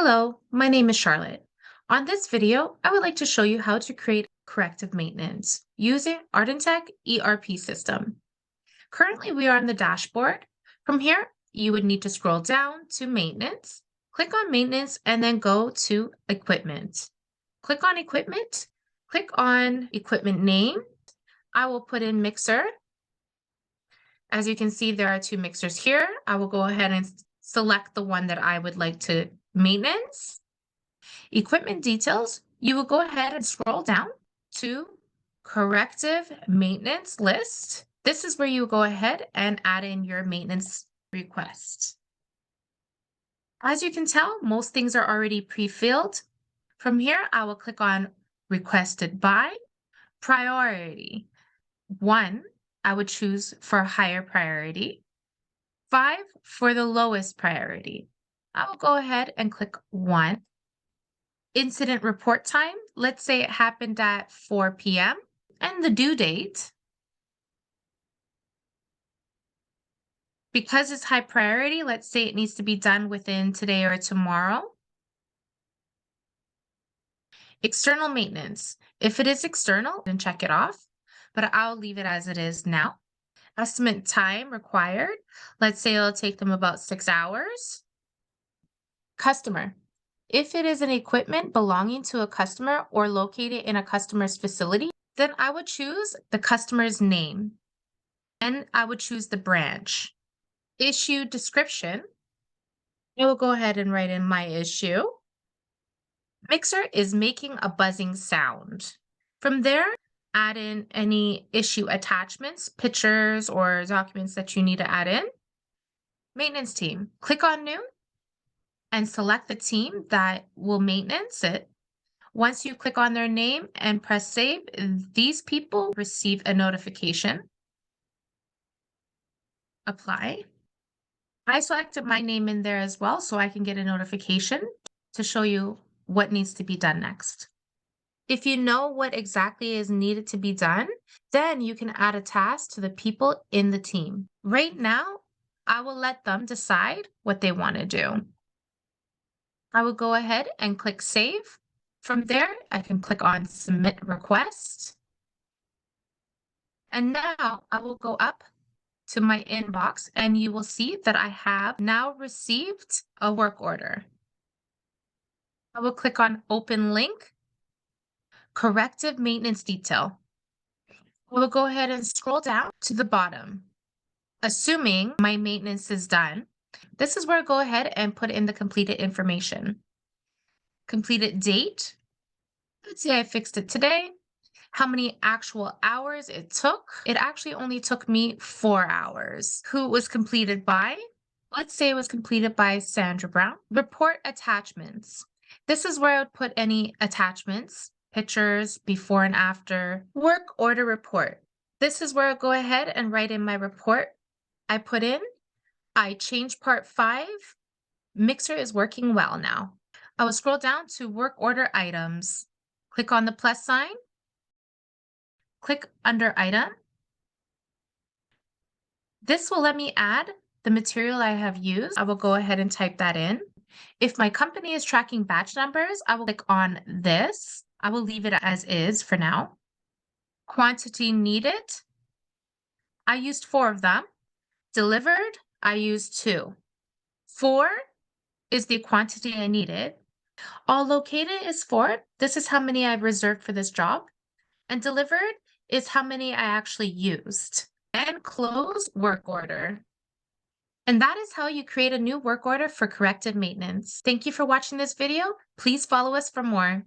Hello, my name is Charlotte. On this video, I would like to show you how to create corrective maintenance using Artintech ERP system. Currently, we are on the dashboard. From here, you would need to scroll down to maintenance, click on maintenance, and then go to equipment. Click on equipment, click on equipment name. I will put in mixer. As you can see, there are two mixers here. I will go ahead and select the one that I would like to maintenance. Equipment details, you will go ahead and scroll down to corrective maintenance list. This is where you go ahead and add in your maintenance request. As you can tell, most things are already pre-filled. From here, I will click on requested by priority. 1, I would choose for higher priority. 5 for the lowest priority. I will go ahead and click 1. Incident report time, let's say it happened at 4 p.m. and the due date. Because it's high priority, let's say it needs to be done within today or tomorrow. External maintenance. If it is external, then check it off, but I'll leave it as it is now. Estimate time required. Let's say it'll take them about 6 hours. Customer. If it is an equipment belonging to a customer or located in a customer's facility, then I would choose the customer's name and I would choose the branch. Issue description. I will go ahead and write in my issue. Mixer is making a buzzing sound. From there, add in any issue attachments, pictures, or documents that you need to add in. Maintenance team. Click on new and select the team that will maintenance it. Once you click on their name and press save, these people receive a notification. Apply. I selected my name in there as well, so I can get a notification to show you what needs to be done next. If you know what exactly is needed to be done, then you can add a task to the people in the team. Right now, I will let them decide what they want to do. I will go ahead and click save. From there, I can click on submit request. And now I will go up to my inbox and you will see that I have now received a work order. I will click on open link, corrective maintenance detail. I will go ahead and scroll down to the bottom. Assuming my maintenance is done, this is where I go ahead and put in the completed information. Completed date. Let's say I fixed it today. How many actual hours it took. It actually only took me 4 hours. Who it was completed by. Let's say it was completed by Sandra Brown. Report attachments. This is where I would put any attachments, pictures, before and after. Work order report. This is where I go ahead and write in my report. I put in, I changed part 5. Mixer is working well now. I will scroll down to work order items. Click on the plus sign. Click under item. This will let me add the material I have used. I will go ahead and type that in. If my company is tracking batch numbers, I will click on this. I will leave it as is for now. Quantity needed. I used 4 of them. Delivered, I used 2. 4 is the quantity I needed. All located is 4. This is how many I've reserved for this job. And delivered is how many I actually used. And close work order. And that is how you create a new work order for corrective maintenance. Thank you for watching this video. Please follow us for more.